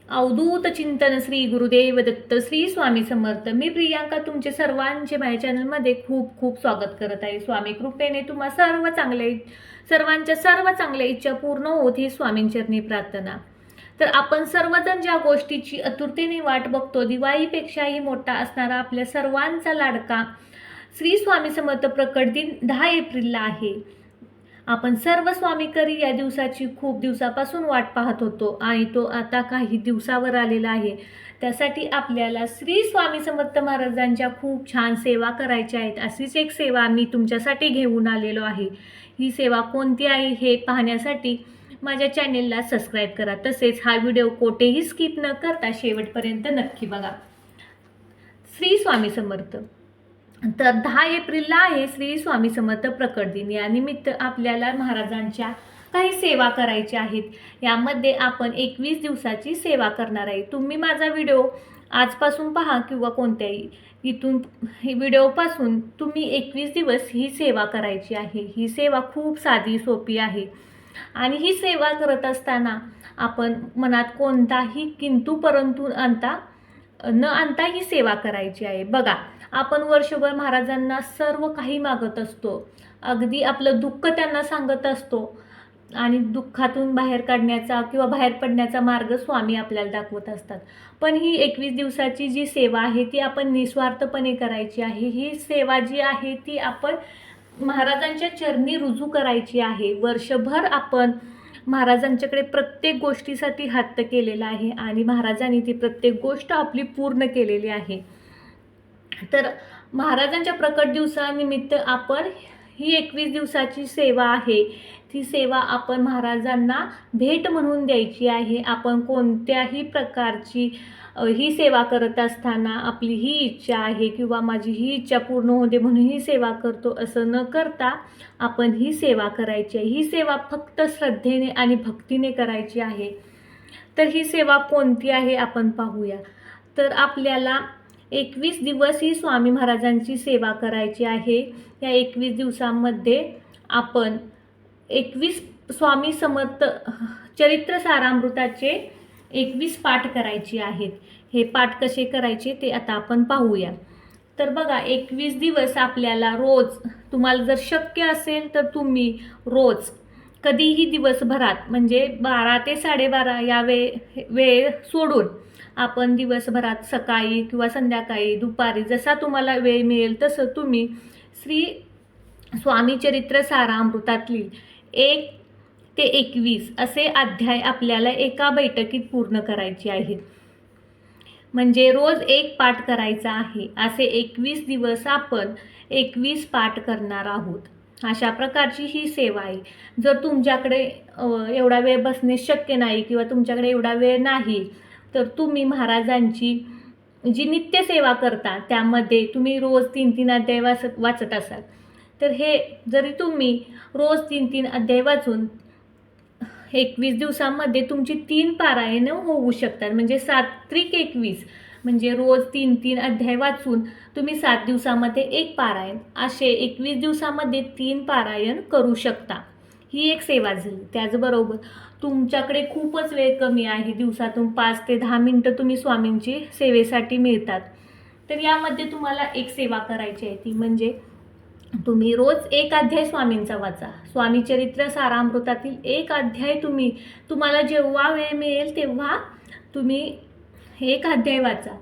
अवधूत चिंतन श्री गुरुदेव दत्त श्री स्वामी समर्थ. मी प्रियांका तुमचे सर्वांचे माझ्या चॅनलमध्ये खूप खूप स्वागत करत आहे. स्वामी कृपेने तुम्हा सर्वांच्या सर्व चांगल्या इच्छा पूर्ण होत ही स्वामींचरणी प्रार्थना. तर आपण सर्वजण ज्या गोष्टीची आतुरतेने वाट बघतो, दिवाळीपेक्षाही मोठा असणारा आपल्या सर्वांचा लाडका श्री स्वामी समर्थ प्रकट दिन 10 एप्रिलला आहे. आपण सर्व स्वामीकरी या दिवसाची खूप दिवसापासून वाट पाहत होतो आणि तो आता काही दिवसावर आलेला आहे. त्यासाठी आपल्याला श्री स्वामी समर्थ महाराजांच्या खूप छान सेवा करायच्या आहेत. अशीच एक सेवा मी तुमच्यासाठी घेऊन आलेलो आहे. ही सेवा कोणती आहे हे पाहण्यासाठी माझ्या चॅनेलला सबस्क्राईब करा. तसेच हा व्हिडिओ कोठेही स्किप न करता शेवटपर्यंत नक्की बघा. श्री स्वामी समर्थ. तर 10 एप्रिलला आहे श्री स्वामी समर्थ प्रकट दिन. या निमित्त आपल्याला महाराजांच्या काही सेवा करायच्या आहेत. यामध्ये आपण 21 दिवसाची सेवा करणार आहे. तुम्ही माझा व्हिडिओ आजपासून पहा किंवा कोणत्याही इथून व्हिडिओपासून तुम्ही 21 दिवस ही सेवा करायची आहे. ही सेवा खूप साधी सोपी आहे आणि ही सेवा करत असताना आपण मनात कोणताही किंतु परंतु न आणता ही सेवा करायची आहे. बघा, आपण वर्षभर महाराजांना सर्व काही मागत असतो. अगदी आपलं दुःख त्यांना सांगत असतो आणि दुःखातून बाहेर काढण्याचा किंवा बाहेर पडण्याचा मार्ग स्वामी आपल्याला दाखवत असतात. पण ही 21 दिवसाची जी सेवा आहे ती आपण निस्वार्थपणे करायची आहे. ही सेवा जी आहे ती आपण महाराजांच्या चरणी रुजू करायची आहे. वर्षभर आपण महाराजांच्याकडे प्रत्येक गोष्टीसाठी हट्ट केलेला आहे आणि महाराजांनी ती प्रत्येक गोष्ट आपली पूर्ण केलेली आहे. तर महाराजांच्या प्रकट दिवसानिमित्त आपण ही 21 दिवसाची सेवा आहे, ती सेवा आपण महाराजांना भेट म्हणून द्यायची आहे. आपण कोणत्याही प्रकारची ही सेवा करत असताना आपली ही इच्छा आहे किंवा माझी ही इच्छा पूर्ण होते म्हणून ही सेवा करतो असं न करता आपण ही सेवा करायची आहे. ही सेवा फक्त श्रद्धेने आणि भक्तीने करायची आहे. तर ही सेवा कोणती आहे आपण पाहूया. तर आपल्याला 21 दिवस ही स्वामी महाराजांची सेवा करायची आहे. या 21 दिवसांमध्ये आपण 21 स्वामी समर्थ चरित्र सारामृताचे 21 पाठ करायचे आहेत. हे पाठ कसे करायचे ते आता आपण पाहूया. तर बघा, 21 दिवस आपल्याला रोज, तुम्हाला जर शक्य असेल तर तुम्ही रोज कधीही दिवसभरात म्हणजे 12 ते 12:30 या वेळ सोडून आपण दिवसभरात सकाळी किंवा संध्याकाळी दुपारी जसा तुम्हाला वेळ मिळेल तसं तुम्ही श्री स्वामी चरित्र सारामृतातली 1 ते 21 असे अध्याय आपल्याला एका बैठकीत पूर्ण करायचे आहेत. म्हणजे रोज एक पाठ करायचा आहे. असे 21 दिवस आपण 21 पाठ करणार आहोत. अशा प्रकारची ही सेवा आहे. जर तुमच्याकडे एवढा वेळ बसणे शक्य नाही किंवा तुमच्याकडे एवढा वेळ नाही तर तुम्ही महाराजांची जी नित्य सेवा करता त्यामध्ये तुम्ही रोज 3-3 अध्याय वाचत असाल तर हे जरी तुम्ही रोज 3-3 अध्याय वाचून 21 दिवसांमध्ये तुमची 3 पारायणं होऊ शकतात. म्हणजे 7-21 म्हणजे रोज 3-3 अध्याय वाचून तुम्ही 7 दिवसामध्ये 1 पारायण असे 21 दिवसामध्ये 3 पारायण करू शकता. ही एक सेवा झाली. त्याचबरोबर तुमच्याकडे खूपच वेळ कमी आहे, दिवसातून 5 ते 10 मिनटं तुम्ही स्वामींची सेवेसाठी मिळतात, तर यामध्ये तुम्हाला एक सेवा करायची आहे. ती म्हणजे तुम्ही रोज 1 अध्याय स्वामींचा वाचा. स्वामी चरित्र सारामृतातील 1 अध्याय तुम्हाला जेव्हा वेळ मिळेल तेव्हा तुम्ही 1 अध्याय वाचा.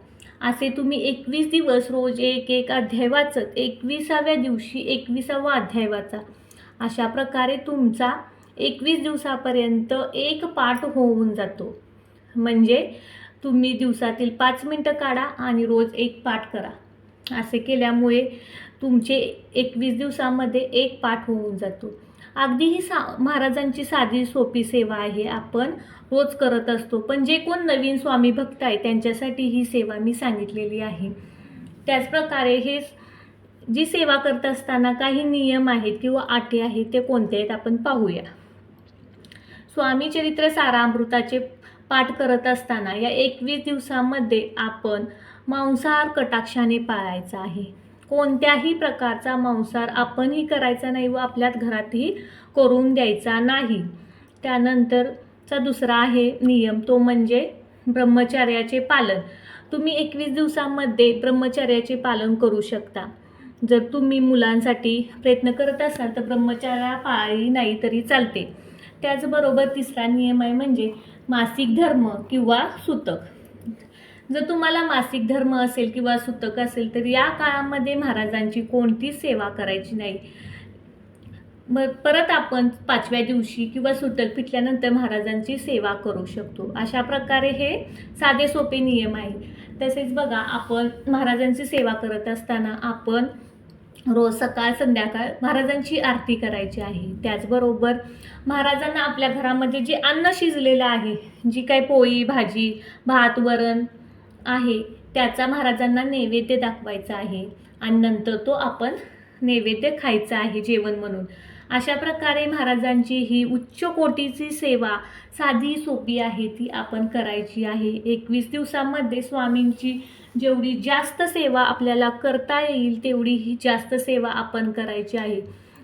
असे तुम्ही 21 दिवस रोज 1 अध्याय वाचत 21व्या दिवशी 21वा अध्याय वाचा. अशा प्रकारे तुमचा 21 दिवसापर्यंत 1 पाठ होऊन जातो. म्हणजे तुम्ही दिवसातील 5 मिनटं काढा आणि रोज 1 पाठ करा. असे केल्यामुळे तुमचे 21 दिवसामध्ये 1 पाठ होऊन जातो. अगदी ही महाराजांची साधी सोपी सेवा आहे, आपण रोज करत असतो. पण जे कोण नवीन स्वामी भक्त आहे त्यांच्यासाठी ही सेवा मी सांगितलेली आहे. त्याचप्रकारे हे जी सेवा करत असताना काही नियम आहेत किंवा अटी आहेत, ते कोणते आहेत आपण पाहूया. स्वामी चरित्र सारामृताचे पाठ करत असताना या 21 दिवसामध्ये आपण मांसाहार कटाक्षाने पाळायचा आहे. कोणत्याही प्रकारचा मांसाहार आपणही करायचा नाही व आपल्यात घरातही करून द्यायचा नाही. त्यानंतरचा दुसरा आहे नियम, तो म्हणजे ब्रह्मचर्याचे पालन तुम्ही 21 दिवसांमध्ये ब्रह्मचर्याचे पालन करू शकता. जर तुम्ही मुलांसाठी प्रयत्न करत असाल तर ब्रह्मचर्या पाळली नाही तरी चालते. त्याचबरोबर तिसरा नियम आहे म्हणजे मासिक धर्म किंवा सुतक. जर तुम्हाला मासिक धर्म असेल किंवा सुतक असेल तर या काळामध्ये महाराजांची कोणतीच सेवा करायची नाही. मग परत आपण 5व्या दिवशी किंवा सुतक फिटल्यानंतर महाराजांची सेवा करू शकतो. अशा प्रकारे हे साधे सोपे नियम आहे. तसेच बघा, आपण महाराजांची सेवा करत असताना आपण रोज सकाळ संध्याकाळ महाराजांची आरती करायची आहे. त्याचबरोबर महाराजांना आपल्या घरामध्ये जे अन्न शिजलेलं आहे, जी काही पोळी भाजी भात वरण आहे त्याचा महाराजांना नैवेद्य दाखवायचा आहे आणि नंतर तो आपण नैवेद्य खायचा आहे जेवण म्हणून. अशा प्रकारे महाराजांची ही उच्च कोटीची सेवा साधी सोपी आहे ती आपण करायची आहे. 21 दिवसांमध्ये स्वामींची जेवढी जास्त सेवा आपल्याला करता येईल तेवढी ही जास्त सेवा आपण करायची आहे.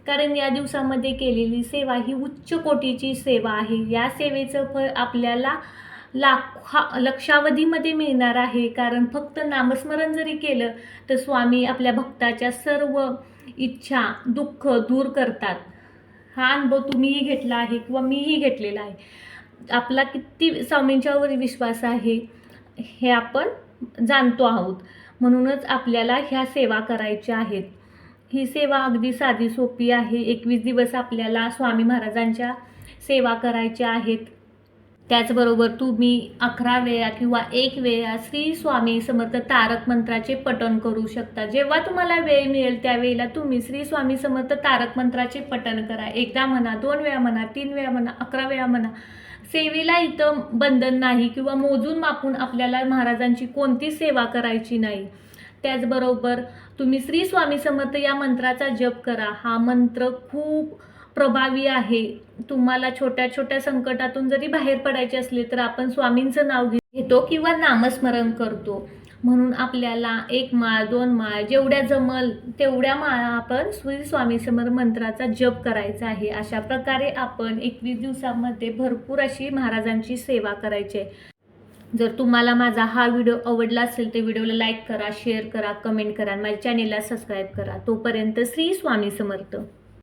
कारण या दिवसामध्ये केलेली सेवा ही उच्च कोटीची सेवा आहे. या सेवेचं फळ आपल्याला लक्षावधीमध्ये मिळणार आहे. कारण फक्त नामस्मरण जरी केलं तर स्वामी आपल्या भक्ताच्या सर्व इच्छा दुःख दूर करतात. हा अनुभव तुम्हीही घेतला आहे किंवा मीही घेतलेला आहे. आपला किती स्वामींच्यावर विश्वास आहे हे आपण जाणतो आहोत. म्हणूनच आपल्याला ह्या सेवा करायच्या आहेत. ही सेवा अगदी साधी सोपी आहे. 21 दिवस आपल्याला स्वामी महाराजांच्या सेवा करायच्या आहेत. त्याचबरोबर तुम्ही 11 वेळा किंवा 1 वेळा श्री स्वामी समर्थ तारक मंत्राचे पठण करू शकता. जेव्हा तुम्हाला वेळ मिळेल त्यावेळेला तुम्ही श्री स्वामी समर्थ तारक मंत्राचे पठण करा. एकदा म्हणा, 2 वेळा म्हणा, 3 वेळा म्हणा, 11 वेळा म्हणा. सेवेला इथं बंधन नाही किंवा मोजून मापून आपल्याला महाराजांची कोणतीच सेवा करायची नाही. त्याचबरोबर तुम्ही श्री स्वामी समर्थ या मंत्राचा जप करा. हा मंत्र खूप प्रभावी आहे. तुम्हाला छोट्या छोट्या संकटातून जरी बाहेर पडायचे असले तर आपण स्वामींचं नाव घेतो किंवा नामस्मरण करतो. म्हणून आपल्याला 1 माळ 2 माळ जेवढ्या जमल तेवढ्या माळा आपण श्री स्वामी समर्थ मंत्राचा जप करायचा आहे. अशा प्रकारे आपण 21 दिवसांमध्ये भरपूर अशी महाराजांची सेवा करायची आहे. जर तुम्हाला माझा हा व्हिडिओ आवडला असेल तर व्हिडिओला लाईक करा, शेअर करा, कमेंट करा, माझ्या चॅनेलला सबस्क्राईब करा. तोपर्यंत श्री स्वामी समर्थ.